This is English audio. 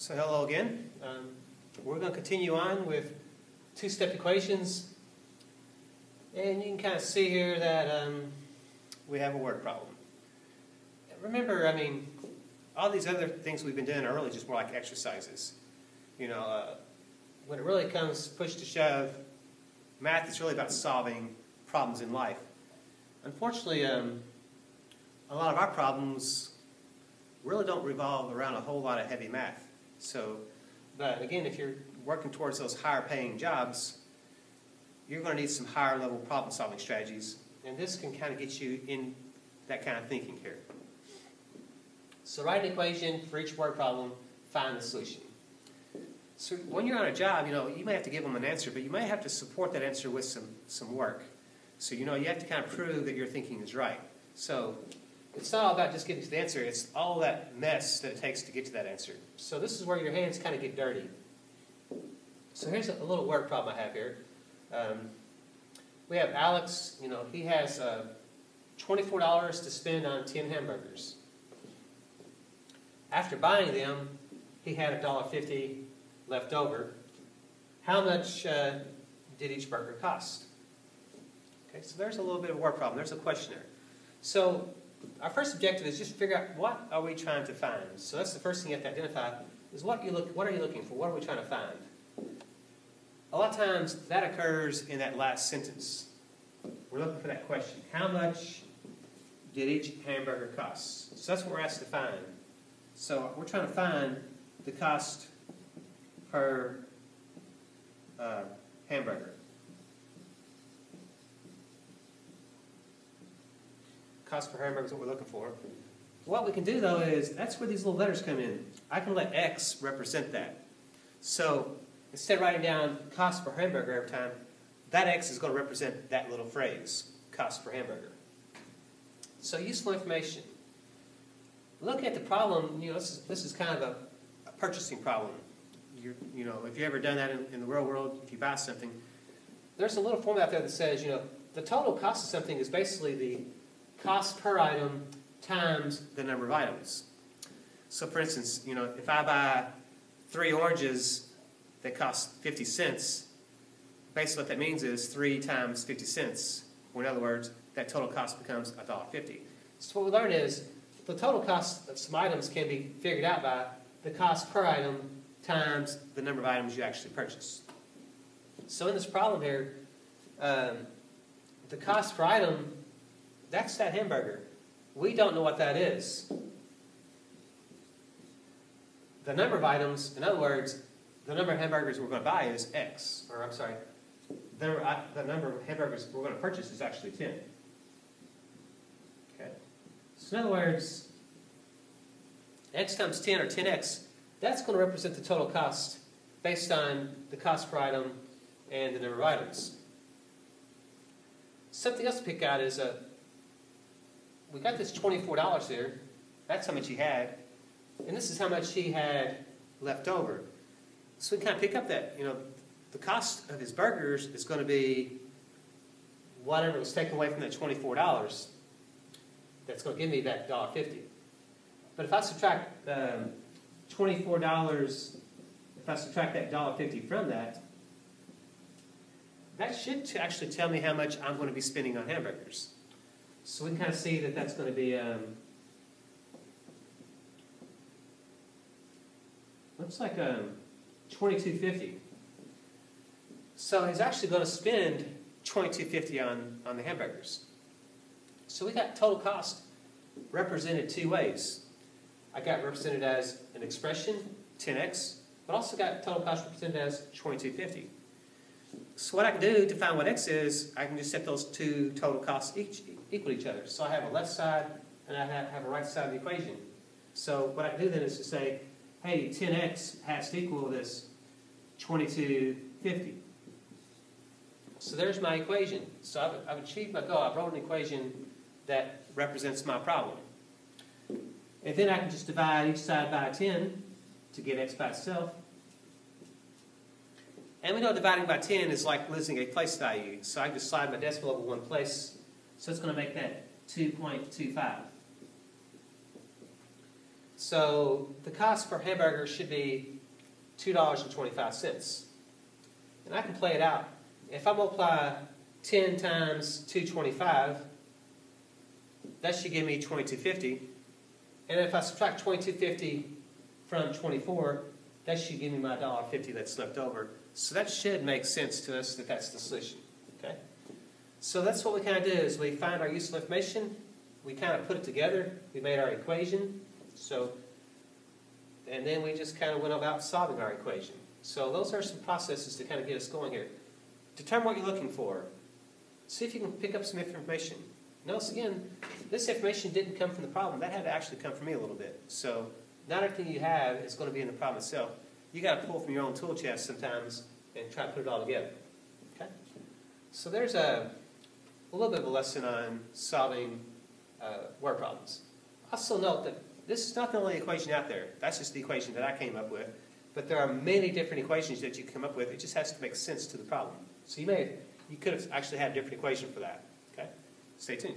So hello again. We're going to continue on with two-step equations. And you can kind of see here that we have a word problem. Remember, all these other things we've been doing are really just more like exercises. You know, when it really comes push to shove, math is really about solving problems in life. Unfortunately, a lot of our problems really don't revolve around a whole lot of heavy math. So, but again, if you're working towards those higher paying jobs, you're going to need some higher level problem solving strategies, and this can kind of get you in that kind of thinking here. So write an equation for each word problem, find the solution. So when you're on a job, you may have to give them an answer, but you may have to support that answer with some work. So you have to kind of prove that your thinking is right. So it's not all about just getting to the answer, it's all that mess that it takes to get to that answer. So this is where your hands kind of get dirty. So here's a little word problem I have here. We have Alex, he has $24 to spend on 10 hamburgers. After buying them, he had $1.50 left over. How much did each burger cost? Okay, so there's a little bit of a word problem. There's a question there. So our first objective is just figure out what are we trying to find. So that's the first thing you have to identify is what are you looking for? What are we trying to find? A lot of times that occurs in that last sentence. We're looking for that question. How much did each hamburger cost? So that's what we're asked to find. So we're trying to find the cost per hamburger. Cost per hamburger is what we're looking for. What we can do, though, is that's where these little letters come in. I can let X represent that. So instead of writing down cost per hamburger every time, that X is going to represent that little phrase, cost per hamburger. So useful information. Look at the problem. This is kind of a purchasing problem. If you've ever done that in the real world, if you buy something, there's a little formula out there that says, the total cost of something is basically the cost per item times the number of items. So for instance, if I buy 3 oranges that cost 50 cents, basically what that means is 3 times 50 cents, or in other words, that total cost becomes $1.50. So what we learned is the total cost of some items can be figured out by the cost per item times the number of items you actually purchase. So in this problem here, the cost per item, that's that hamburger. We don't know what that is. The number of items, in other words, the number of hamburgers we're going to buy is X. Or I'm sorry, the number of hamburgers we're going to purchase is actually 10. Okay. So in other words, X times 10 or 10X, that's going to represent the total cost based on the cost per item and the number of items. Something else to pick out is we got this $24 here. That's how much he had. And this is how much he had left over. So we can kind of pick up that, the cost of his burgers is going to be whatever was taken away from that $24. That's going to give me that $1.50. But if I subtract $24, if I subtract that $1.50 from that, that should actually tell me how much I'm going to be spending on hamburgers. So we can kind of see that that's going to be, looks like $22.50. So he's actually going to spend $22.50 on the hamburgers. So we got total cost represented 2 ways. I got represented as an expression, 10x, but also got total cost represented as $22.50. So what I can do to find what x is, I can just set those two total costs equal to each other. So I have a left side and I have a right side of the equation. So what I can do then is to say, hey, 10x has to equal this $22.50. So there's my equation. So I've achieved my goal. I've wrote an equation that represents my problem. And then I can just divide each side by 10 to get x by itself. And we know dividing by 10 is like losing a place value. So I can just slide my decimal over 1 place. So it's going to make that 2.25. So the cost per hamburger should be $2.25. And I can play it out. If I multiply 10 times 225, that should give me $22.50. And if I subtract $22.50 from 24, that should give me my $1.50 that's left over. So that should make sense to us that that's the solution. Okay? So that's what we kind of did is we find our useful information, we kind of put it together, we made our equation, and then we just kind of went about solving our equation. So those are some processes to kind of get us going here. Determine what you're looking for. See if you can pick up some information. Notice again, this information didn't come from the problem. That had to actually come from me a little bit. So not everything you have is going to be in the problem itself. You got to pull from your own tool chest sometimes and try to put it all together. Okay? So there's a little bit of a lesson on solving word problems. Also note that this is not the only equation out there. That's just the equation that I came up with. But there are many different equations that you can come up with. It just has to make sense to the problem. So you could have actually had a different equation for that. Okay? Stay tuned.